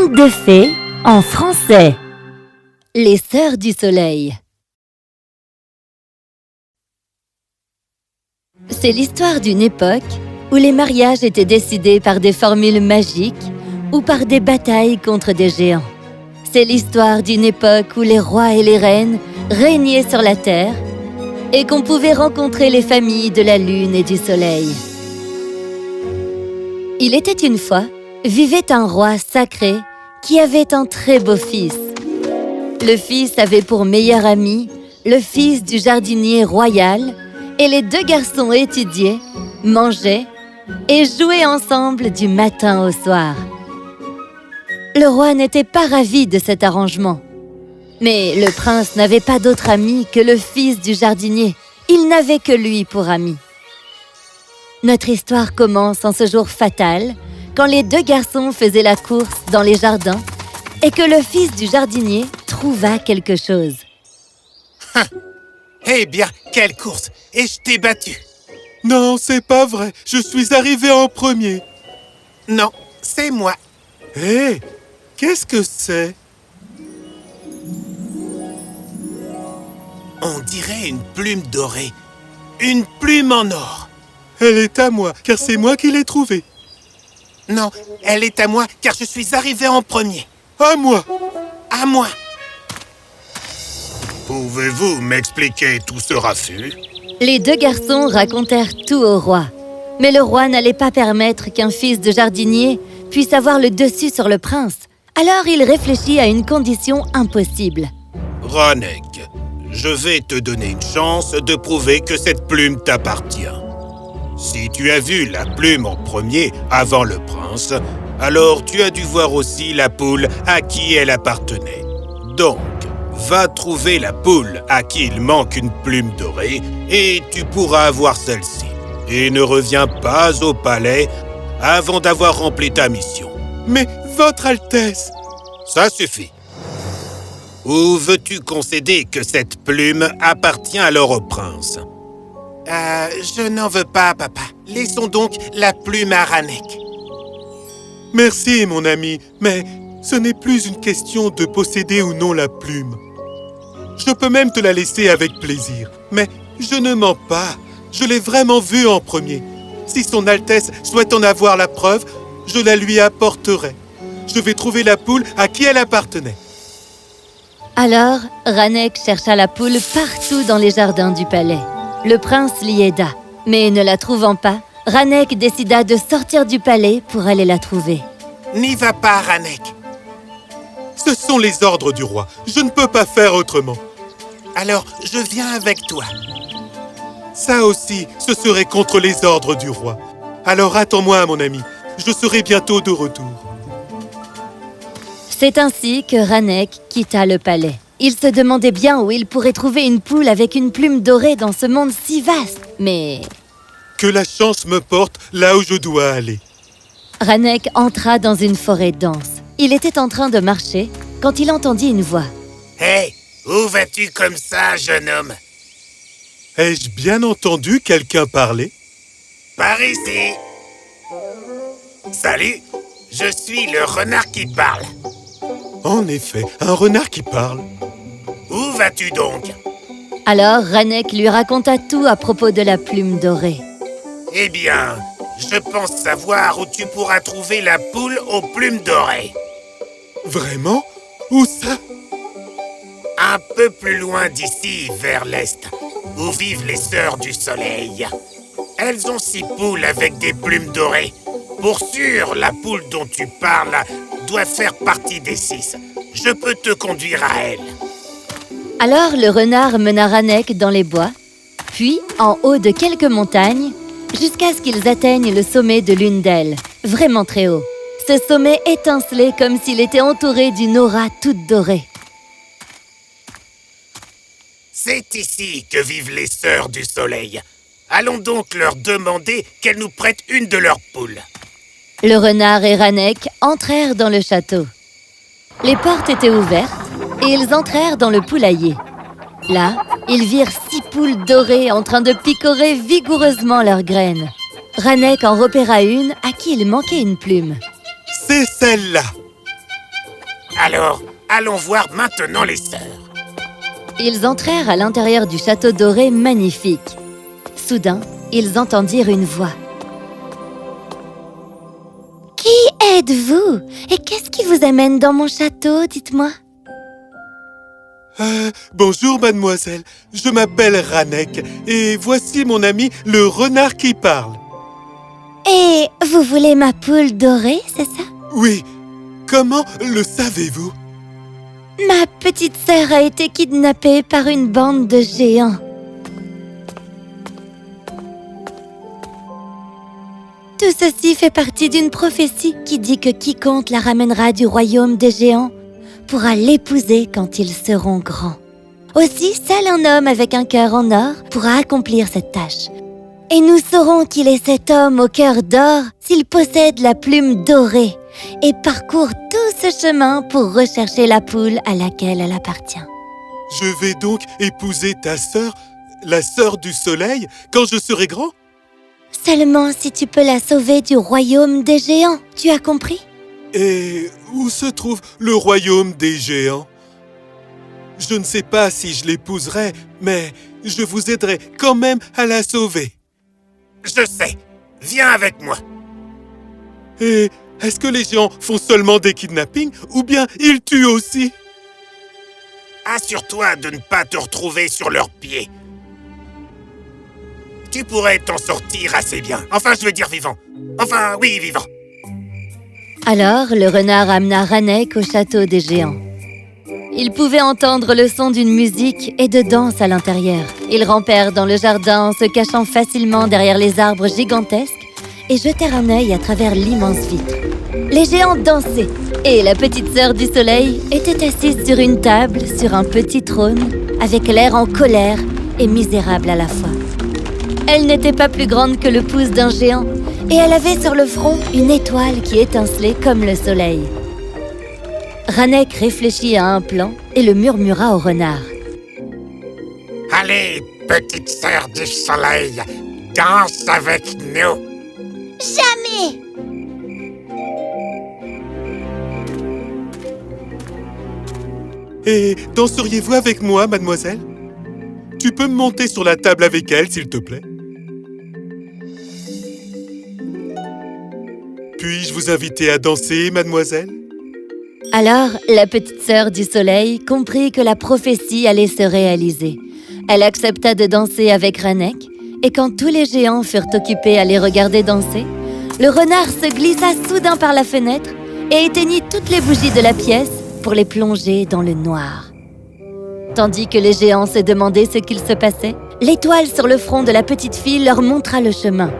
Conte de fées en français. Les Sœurs du Soleil. C'est l'histoire d'une époque où les mariages étaient décidés par des formules magiques ou par des batailles contre des géants. C'est l'histoire d'une époque où les rois et les reines régnaient sur la terre et qu'on pouvait rencontrer les familles de la lune et du soleil. Il était une fois, vivait un roi sacré qui avait un très beau fils. Le fils avait pour meilleur ami le fils du jardinier royal et les deux garçons étudiaient, mangeaient et jouaient ensemble du matin au soir. Le roi n'était pas ravi de cet arrangement. Mais le prince n'avait pas d'autre ami que le fils du jardinier. Il n'avait que lui pour ami. Notre histoire commence en ce jour fatal, quand les deux garçons faisaient la course dans les jardins et que le fils du jardinier trouva quelque chose. Eh bien, quelle course! Et je t'ai battu! Non, c'est pas vrai. Je suis arrivé en premier. Non, c'est moi. Hé, qu'est-ce que c'est? On dirait une plume dorée. Une plume en or. Elle est à moi, car c'est moi qui l'ai trouvée. Non, elle est à moi, car je suis arrivé en premier. À moi! À moi! Pouvez-vous m'expliquer tout ce raffut? Les deux garçons racontèrent tout au roi. Mais le roi n'allait pas permettre qu'un fils de jardinier puisse avoir le dessus sur le prince. Alors il réfléchit à une condition impossible. Ranek, je vais te donner une chance de prouver que cette plume t'appartient. Si tu as vu la plume en premier, avant le prince, alors tu as dû voir aussi la poule à qui elle appartenait. Donc, va trouver la poule à qui il manque une plume dorée et tu pourras avoir celle-ci. Et ne reviens pas au palais avant d'avoir rempli ta mission. Mais, Votre Altesse! Ça suffit. Ou veux-tu concéder que cette plume appartient alors au prince? Je n'en veux pas, papa. Laissons donc la plume à Ranek. Merci, mon ami, mais ce n'est plus une question de posséder ou non la plume. Je peux même te la laisser avec plaisir. Mais je ne mens pas. Je l'ai vraiment vue en premier. Si son Altesse souhaite en avoir la preuve, je la lui apporterai. Je vais trouver la poule à qui elle appartenait. Alors, Ranek chercha la poule partout dans les jardins du palais. Le prince l'y aida, mais ne la trouvant pas, Ranek décida de sortir du palais pour aller la trouver. N'y va pas, Ranek. Ce sont les ordres du roi. Je ne peux pas faire autrement. Alors, je viens avec toi. Ça aussi, ce serait contre les ordres du roi. Alors attends-moi, mon ami. Je serai bientôt de retour. C'est ainsi que Ranek quitta le palais. Il se demandait bien où il pourrait trouver une poule avec une plume dorée dans ce monde si vaste. Mais que la chance me porte là où je dois aller. Ranek entra dans une forêt dense. Il était en train de marcher quand il entendit une voix. Hé, où vas-tu comme ça, jeune homme? Ai-je bien entendu quelqu'un parler? Par ici. Salut, je suis le renard qui parle. En effet, un renard qui parle. Où vas-tu donc? Alors Ranek lui raconta tout à propos de la plume dorée. Eh bien, je pense savoir où tu pourras trouver la poule aux plumes dorées. Vraiment? Où ça? Un peu plus loin d'ici, vers l'est, où vivent les Sœurs du Soleil. Elles ont 6 poules avec des plumes dorées. Pour sûr, la poule dont tu parles doit faire partie des 6. Je peux te conduire à elle. Alors le renard mena Ranek dans les bois, puis en haut de quelques montagnes, jusqu'à ce qu'ils atteignent le sommet de l'une d'elles, vraiment très haut. Ce sommet étincelait comme s'il était entouré d'une aura toute dorée. C'est ici que vivent les Sœurs du Soleil. Allons donc leur demander qu'elles nous prêtent une de leurs poules. Le renard et Ranek entrèrent dans le château. Les portes étaient ouvertes et ils entrèrent dans le poulailler. Là, ils virent 6 poules dorées en train de picorer vigoureusement leurs graines. Ranek en repéra une à qui il manquait une plume. C'est celle-là! Alors, allons voir maintenant les sœurs. Ils entrèrent à l'intérieur du château doré magnifique. Soudain, ils entendirent une voix. « Qui êtes-vous? Et qu'est-ce qui vous amène dans mon château, dites-moi » Bonjour, mademoiselle. Je m'appelle Ranek et voici mon ami le renard qui parle. Et vous voulez ma poule dorée, c'est ça? Oui. Comment le savez-vous? Ma petite sœur a été kidnappée par une bande de géants. Tout ceci fait partie d'une prophétie qui dit que quiconque la ramènera du royaume des géants pourra l'épouser quand ils seront grands. Aussi, seul un homme avec un cœur en or pourra accomplir cette tâche. Et nous saurons qu'il est cet homme au cœur d'or s'il possède la plume dorée et parcourt tout ce chemin pour rechercher la poule à laquelle elle appartient. Je vais donc épouser ta sœur, la sœur du soleil, quand je serai grand? Seulement si tu peux la sauver du royaume des géants, tu as compris? Et où se trouve le royaume des géants? Je ne sais pas si je l'épouserai, mais je vous aiderai quand même à la sauver. Je sais. Viens avec moi. Et est-ce que les géants font seulement des kidnappings ou bien ils tuent aussi? Assure-toi de ne pas te retrouver sur leurs pieds. Tu pourrais t'en sortir assez bien. Enfin, je veux dire vivant. Enfin, oui, vivant. Alors, le renard amena Ranek au château des géants. Ils pouvaient entendre le son d'une musique et de danse à l'intérieur. Ils rampèrent dans le jardin en se cachant facilement derrière les arbres gigantesques et jetèrent un œil à travers l'immense vitre. Les géants dansaient et la petite sœur du soleil était assise sur une table, sur un petit trône, avec l'air en colère et misérable à la fois. Elle n'était pas plus grande que le pouce d'un géant et elle avait sur le front une étoile qui étincelait comme le soleil. Ranek réfléchit à un plan et le murmura au renard. « Allez, petite sœur du soleil, danse avec nous !»« Jamais !» Et danseriez-vous avec moi, mademoiselle? Tu peux me monter sur la table avec elle, s'il te plaît? Puis-je vous inviter à danser, mademoiselle? Alors, la petite sœur du soleil comprit que la prophétie allait se réaliser. Elle accepta de danser avec Ranek, et quand tous les géants furent occupés à les regarder danser, le renard se glissa soudain par la fenêtre et éteignit toutes les bougies de la pièce pour les plonger dans le noir. Tandis que les géants se demandaient ce qu'il se passait, l'étoile sur le front de la petite fille leur montra le chemin.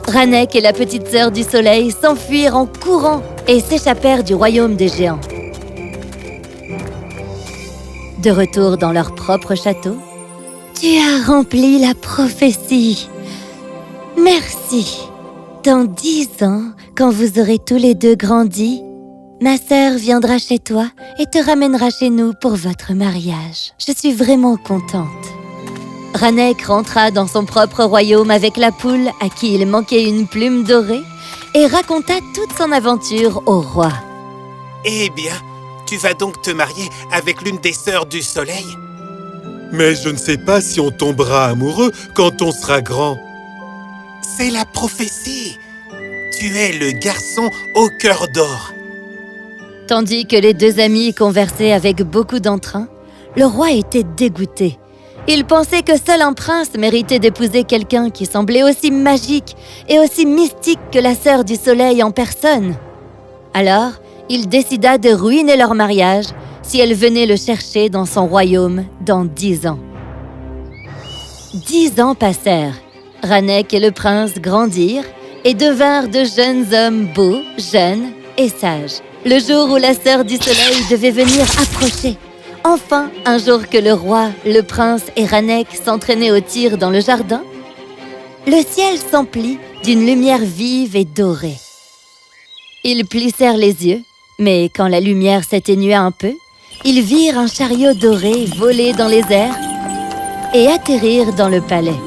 Ranek et la petite sœur du soleil s'enfuirent en courant et s'échappèrent du royaume des géants. De retour dans leur propre château, « Tu as rempli la prophétie. Merci. Dans 10 ans, quand vous aurez tous les deux grandi, ma sœur viendra chez toi et te ramènera chez nous pour votre mariage. Je suis vraiment contente. » Ranek rentra dans son propre royaume avec la poule à qui il manquait une plume dorée et raconta toute son aventure au roi. « Eh bien, tu vas donc te marier avec l'une des sœurs du soleil ?» Mais je ne sais pas si on tombera amoureux quand on sera grand. C'est la prophétie. Tu es le garçon au cœur d'or. Tandis que les deux amis conversaient avec beaucoup d'entrain, le roi était dégoûté. Il pensait que seul un prince méritait d'épouser quelqu'un qui semblait aussi magique et aussi mystique que la sœur du soleil en personne. Alors, il décida de ruiner leur mariage si elle venait le chercher dans son royaume dans 10 ans. 10 ans passèrent. Ranek et le prince grandirent et devinrent de jeunes hommes beaux, jeunes et sages. Le jour où la sœur du soleil devait venir approcher. Enfin, un jour que le roi, le prince et Ranek s'entraînaient au tir dans le jardin, le ciel s'emplit d'une lumière vive et dorée. Ils plissèrent les yeux, mais quand la lumière s'atténua un peu, ils virent un chariot doré voler dans les airs et atterrir dans le palais.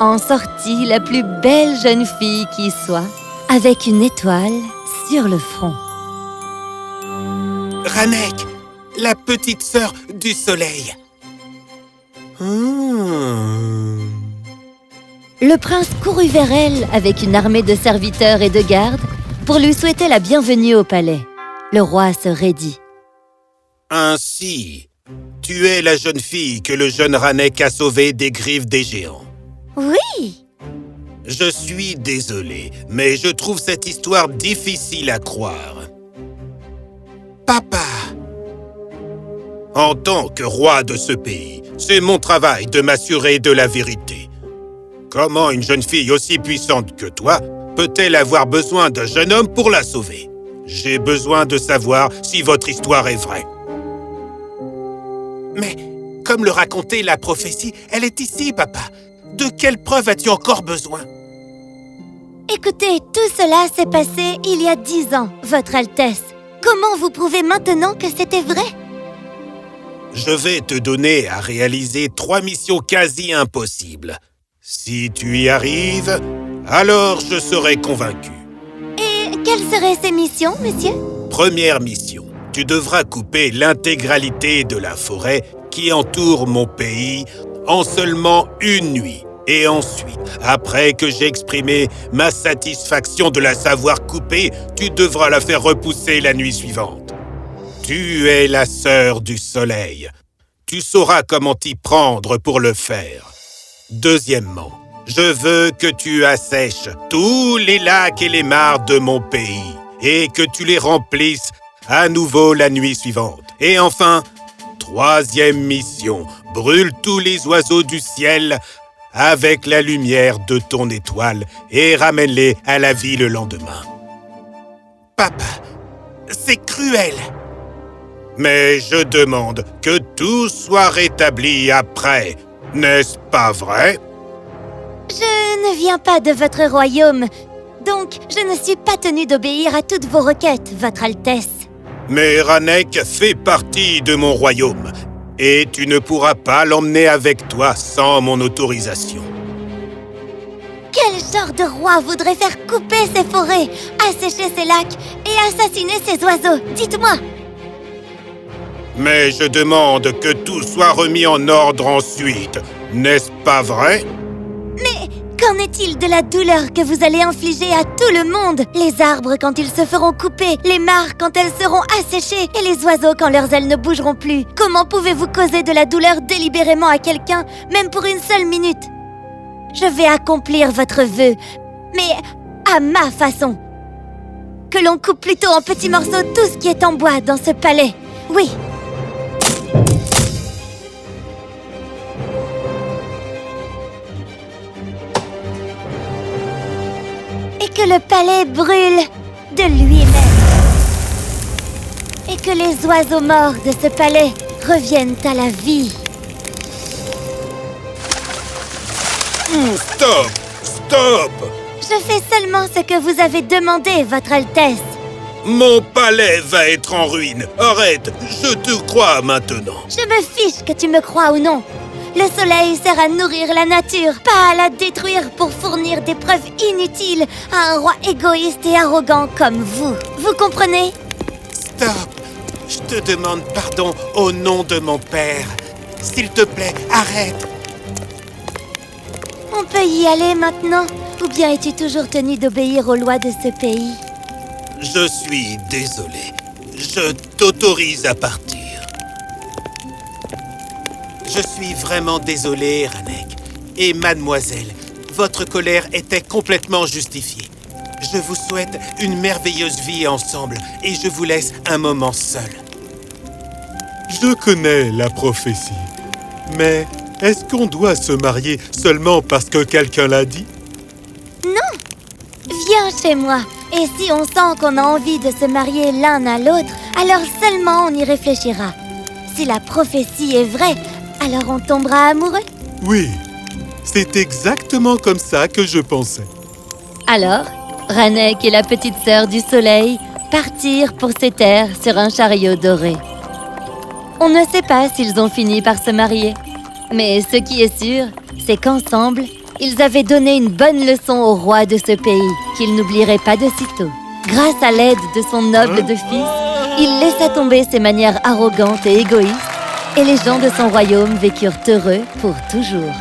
En sortit la plus belle jeune fille qui soit, avec une étoile sur le front. Ranek, la petite sœur du soleil. Le prince courut vers elle avec une armée de serviteurs et de gardes pour lui souhaiter la bienvenue au palais. Le roi se raidit. Ainsi, tu es la jeune fille que le jeune Ranek a sauvée des griffes des géants. Oui! Je suis désolé, mais je trouve cette histoire difficile à croire. Papa! En tant que roi de ce pays, c'est mon travail de m'assurer de la vérité. Comment une jeune fille aussi puissante que toi peut-elle avoir besoin d'un jeune homme pour la sauver? J'ai besoin de savoir si votre histoire est vraie. Mais, comme le racontait la prophétie, elle est ici, papa. De quelle preuve as-tu encore besoin? Écoutez, tout cela s'est passé il y a 10 ans, Votre Altesse. Comment vous prouvez maintenant que c'était vrai? Je vais te donner à réaliser 3 missions quasi impossibles. Si tu y arrives, alors je serai convaincu. Et quelles seraient ces missions, monsieur? Première mission, tu devras couper l'intégralité de la forêt qui entoure mon pays en seulement une nuit. Et ensuite, après que j'ai exprimé ma satisfaction de la savoir couper, tu devras la faire repousser la nuit suivante. Tu es la sœur du soleil. Tu sauras comment t'y prendre pour le faire. Deuxièmement, je veux que tu assèches tous les lacs et les mares de mon pays et que tu les remplisses à nouveau la nuit suivante. Et enfin, troisième mission, brûle tous les oiseaux du ciel avec la lumière de ton étoile et ramène-les à la vie le lendemain. Papa, c'est cruel. Mais je demande que tout soit rétabli après, n'est-ce pas vrai? Je ne viens pas de votre royaume, donc je ne suis pas tenu d'obéir à toutes vos requêtes, Votre Altesse. Mais Ranek fait partie de mon royaume, et tu ne pourras pas l'emmener avec toi sans mon autorisation. Quel genre de roi voudrait faire couper ses forêts, assécher ses lacs et assassiner ses oiseaux? Dites-moi! Mais je demande que tout soit remis en ordre ensuite, n'est-ce pas vrai? Mais qu'en est-il de la douleur que vous allez infliger à tout le monde? Les arbres quand ils se feront couper, les mares quand elles seront asséchées et les oiseaux quand leurs ailes ne bougeront plus. Comment pouvez-vous causer de la douleur délibérément à quelqu'un, même pour une seule minute? Je vais accomplir votre vœu, mais à ma façon. Que l'on coupe plutôt en petits morceaux tout ce qui est en bois dans ce palais. Oui. Et que le palais brûle de lui-même. Et que les oiseaux morts de ce palais reviennent à la vie. Stop! Stop! Je fais seulement ce que vous avez demandé, Votre Altesse. Mon palais va être en ruine. Arrête, je te crois maintenant. Je me fiche que tu me crois ou non. Le soleil sert à nourrir la nature, pas à la détruire pour fournir des preuves inutiles à un roi égoïste et arrogant comme vous. Vous comprenez? Stop! Je te demande pardon au nom de mon père. S'il te plaît, arrête! On peut y aller maintenant? Ou bien es-tu toujours tenu d'obéir aux lois de ce pays? Je suis désolé. Je t'autorise à partir. Je suis vraiment désolé, Ranek. Et mademoiselle, votre colère était complètement justifiée. Je vous souhaite une merveilleuse vie ensemble et je vous laisse un moment seul. Je connais la prophétie, mais est-ce qu'on doit se marier seulement parce que quelqu'un l'a dit? Non! Viens chez moi. Et si on sent qu'on a envie de se marier l'un à l'autre, alors seulement on y réfléchira. Si la prophétie est vraie, alors on tombera amoureux. Oui, c'est exactement comme ça que je pensais. Alors, Ranek et la petite sœur du soleil partirent pour ces terres sur un chariot doré. On ne sait pas s'ils ont fini par se marier. Mais ce qui est sûr, c'est qu'ensemble, ils avaient donné une bonne leçon au roi de ce pays, qu'ils n'oublieraient pas de sitôt. Grâce à l'aide de son noble de fils, il laissa tomber ses manières arrogantes et égoïstes, et les gens de son royaume vécurent heureux pour toujours.